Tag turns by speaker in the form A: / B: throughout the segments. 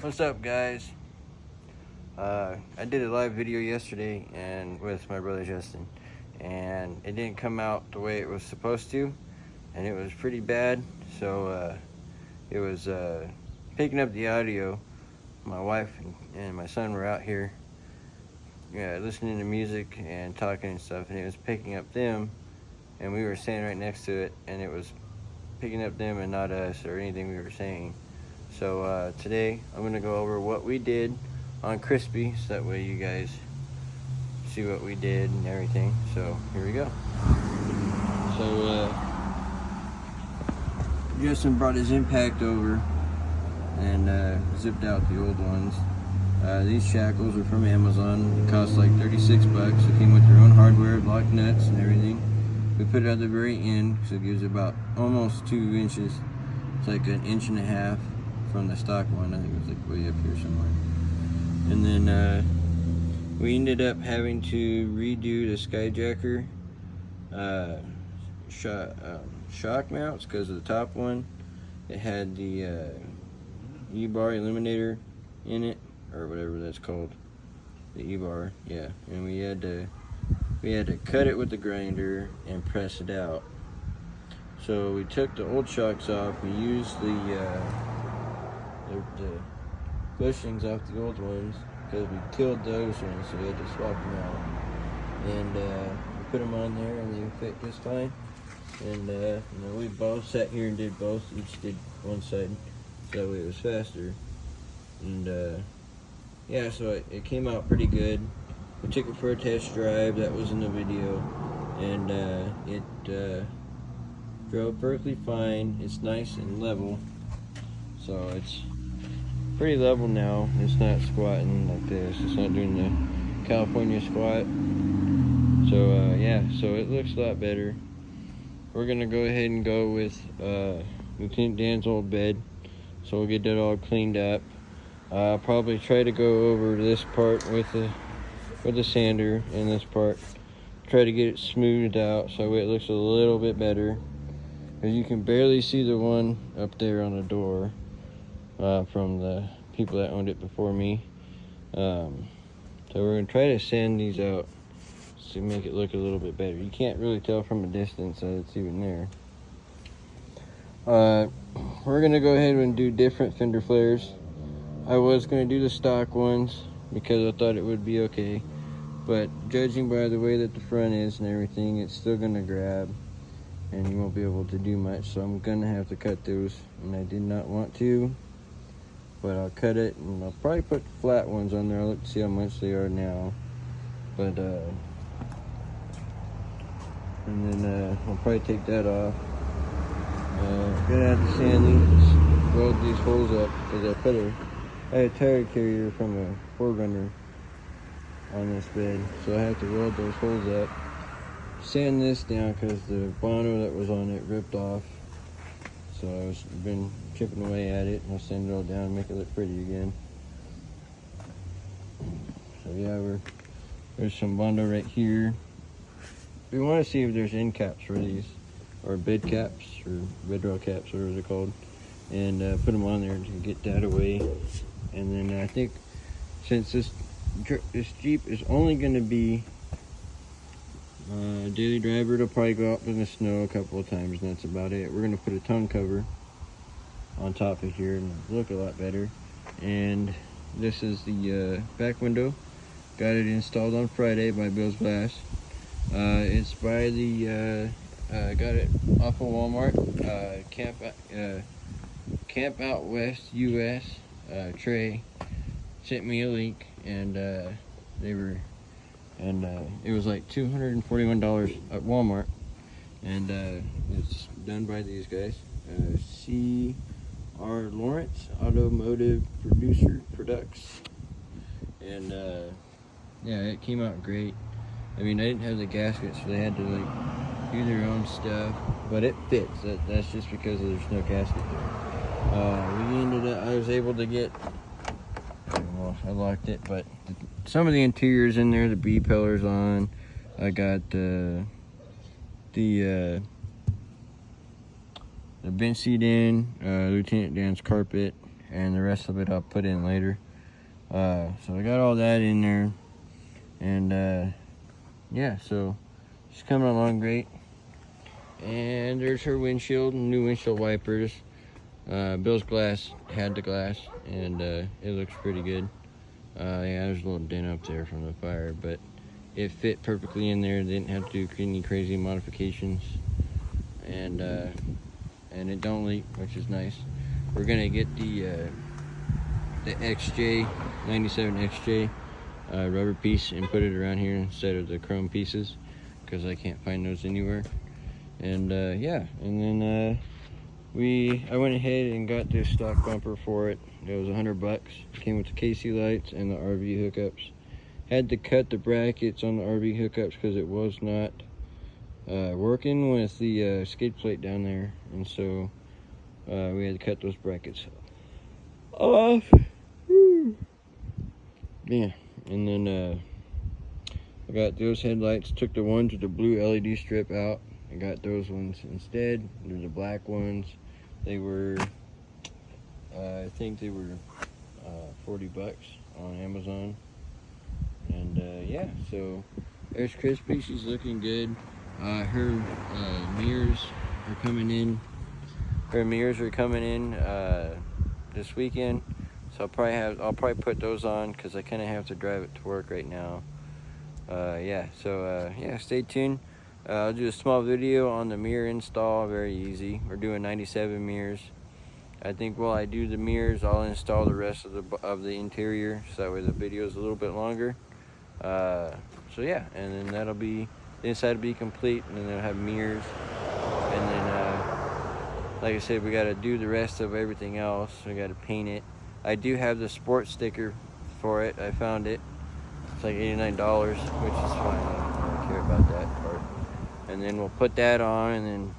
A: What's up, guys? I did a live video yesterday and with my brother Justin, and it didn't come out the way it was supposed to, and it was pretty bad. So it was picking up the audio. My wife and my son were out here listening to music and talking and stuff, and it was picking up them, and we were standing right next to it, and it was picking up them and not us or anything we were saying. So today I'm going to go over what we did on Crispy, so that way you guys see what we did and everything. So here we go. So Justin brought his Impact over and zipped out the old ones. These shackles are from Amazon. It cost like 36 bucks. It came with their own hardware, lock nuts and everything. We put it at the very end, so it gives about almost 2 inches. It's like 1.5 inches from the stock one. I think it was like way up here somewhere. And then we ended up having to redo the Skyjacker shock mounts, because of the top one, it had the E-bar illuminator in it, or whatever that's called, the E-bar, yeah. And we had to cut it with the grinder and press it out. So we took the old shocks off. We used the bushings off the old ones, because we killed those ones, so we had to swap them out. And we put them on there, and they fit just fine. And we both sat here and did both. Each did one side, so that way it was faster. And yeah, so it came out pretty good. We took it for a test drive. That was in the video, and it drove perfectly fine. It's nice and level, so it's pretty level now. It's not squatting like this. It's not doing the California squat. So yeah, so it looks a lot better. We're gonna go ahead and go with Lieutenant Dan's old bed, so we'll get that all cleaned up. I'll probably try to go over this part with the sander, and this part, try to get it smoothed out so it looks a little bit better, because you can barely see the one up there on the door from the people that owned it before me. So we're gonna try to sand these out to make it look a little bit better. You can't really tell from a distance that it's even there. We're gonna go ahead and do different fender flares. I was gonna do the stock ones because I thought it would be okay, but judging by the way that the front is and everything, it's still gonna grab and you won't be able to do much, so I'm gonna have to cut those, and I did not want to, but I'll cut it, and I'll probably put flat ones on there. I'll look to see how much they are now, but and then I'll probably take that off. Gonna have to sand these, weld these holes up, because I had a tire carrier from a 4Runner on this bed, so I have to weld those holes up, sand this down, because the Bono that was on it ripped off, so I've been chipping away at it, and I'll sand it all down and make it look pretty again. So yeah, there's some Bondo right here. We want to see if there's end caps for these, or bed caps, or bedroll caps, whatever they're called, and put them on there to get that away. And then I think, since this Jeep is only going to be a daily driver, it'll probably go out in the snow a couple of times, and that's about it. We're going to put a tongue cover on top of here and look a lot better. And this is the back window. Got it installed on Friday by Bill's Glass. It's by the got it off of Walmart. Camp Out West US. Trey sent me a link, and it was like $241 at Walmart, and it's done by these guys, C.R. Lawrence Automotive Products, and yeah, it came out great. I mean, I didn't have the gasket, so they had to like do their own stuff, but it fits. That's just because there's no gasket there. I was able to get, well, I locked it, but some of the interiors in there, the B pillars on. I got the bench seat in, Lieutenant Dan's carpet, and the rest of it I'll put in later. So I got all that in there, and yeah, so she's coming along great. And there's her windshield, new windshield wipers. Bill's glass had the glass, and it looks pretty good. Yeah, there's a little dent up there from the fire, but it fit perfectly in there. Didn't have to do any crazy modifications, and it don't leak, which is nice. We're gonna get the XJ 97 XJ rubber piece and put it around here instead of the chrome pieces, because I can't find those anywhere. And yeah, and then I went ahead and got this stock bumper for it. It was $100. It came with the KC lights and the RV hookups. Had to cut the brackets on the RV hookups because it was not working with the skid plate down there, and so we had to cut those brackets off. Yeah, and then I got those headlights. Took the ones with the blue LED strip out. I got those ones instead. They're the black ones. They were, I think they were $40 on Amazon. And yeah, so there's Crispy. She's looking good. Her mirrors are coming in. Her mirrors are coming in this weekend. So I'll probably put those on because I kind of have to drive it to work right now. Yeah, so yeah, stay tuned. I'll do a small video on the mirror install, very easy. We're doing 97 mirrors. I think while I do the mirrors, I'll install the rest of the interior, so that way the video is a little bit longer. So yeah, and then that'll be, the inside will be complete, and then it'll have mirrors. And then, like I said, we gotta do the rest of everything else. We gotta paint it. I do have the sports sticker for it. I found it. It's like $89, which is fine. I don't care about that part. And then we'll put that on, and then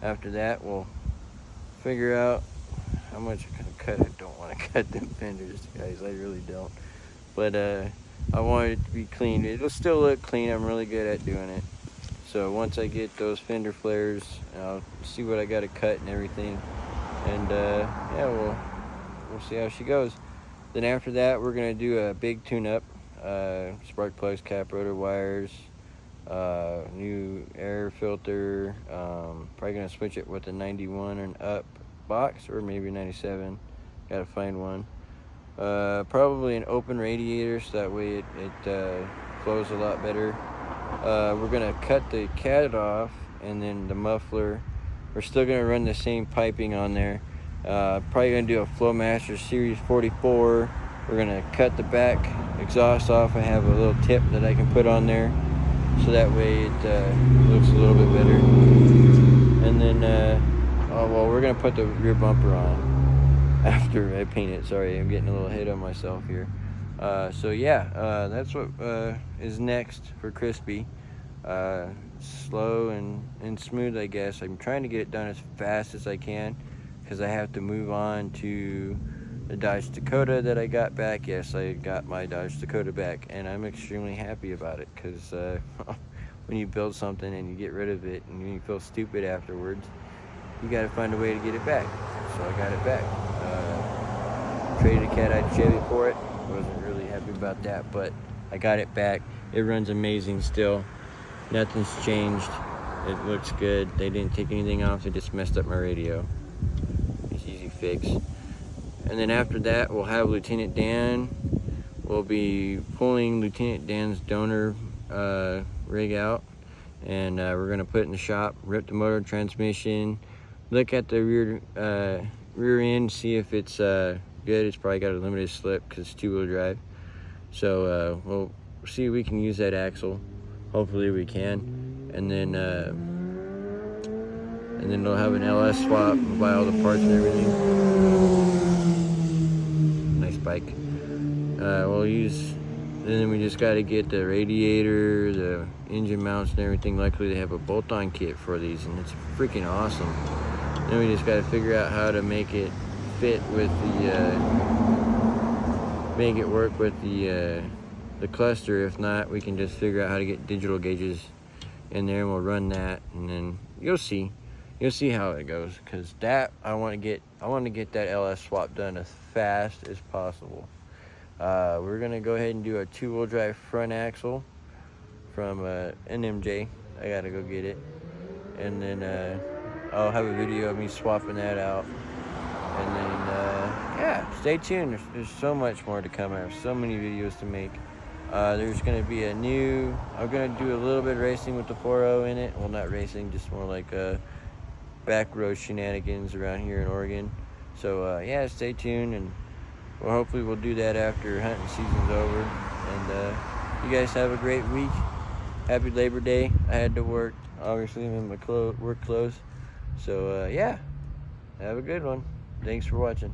A: after that we'll figure out how much I'm gonna cut. I don't want to cut them fenders, guys. I really don't. But I want it to be clean. It'll still look clean. I'm really good at doing it. So once I get those fender flares, I'll see what I got to cut and everything. And yeah, we'll see how she goes. Then after that, we're gonna do a big tune-up. Spark plugs, cap rotor wires, new air filter. Probably gonna switch it with a 91 and up box, or maybe 97. Gotta find one. Probably an open radiator, so that way it flows a lot better. We're gonna cut the cat off, and then the muffler. We're still gonna run the same piping on there. Probably gonna do a Flowmaster Series 44. We're gonna cut the back exhaust off. I have a little tip that I can put on there, so that way it looks a little bit better. And then, oh well, we're gonna put the rear bumper on after I paint it. Sorry, I'm getting a little ahead of myself here. So yeah, that's what is next for Crispy. Slow and smooth, I guess. I'm trying to get it done as fast as I can, because I have to move on to the Dodge Dakota that I got back. Yes, I got my Dodge Dakota back, and I'm extremely happy about it, because when you build something and you get rid of it and you feel stupid afterwards, you got to find a way to get it back. So I got it back. Traded a cat-eyed Chevy for it. Wasn't really happy about that, but I got it back. It runs amazing still. Nothing's changed. It looks good. They didn't take anything off. They just messed up my radio. It's easy fix. And then after that, we'll have Lieutenant Dan. We'll be pulling Lieutenant Dan's donor rig out, and we're gonna put it in the shop, rip the motor, transmission, look at the rear end, see if it's good. It's probably got a limited slip because it's two-wheel drive. So we'll see if we can use that axle. Hopefully we can. And then they'll have an LS swap. We'll buy all the parts and everything. Nice bike. We'll use. Then we just got to get the radiator, the engine mounts, and everyththing. Luckily, they have a bolt-on kit for these, and it's freaking awesome. Then we just got to figure out how to make it fit with the, make it work with the cluster. If not, we can just figure out how to get digital gauges in there, and we'll run that, and then you'll see. you'll see how it goes, because that I want to get that LS swap done as fast as possible. We're gonna go ahead and do a 2-wheel drive front axle from NMJ. I gotta go get it, and then I'll have a video of me swapping that out. And then yeah, stay tuned. There's so much more to come. I have so many videos to make. There's gonna be I'm gonna do a little bit of racing with the 4.0 in it. Well, not racing, just more like back road shenanigans around here in Oregon. So yeah, stay tuned, and hopefully we'll do that after hunting season's over. And you guys have a great week. Happy Labor Day. I had to work. Obviously, I'm in my work clothes. So yeah, have a good one. Thanks for watching.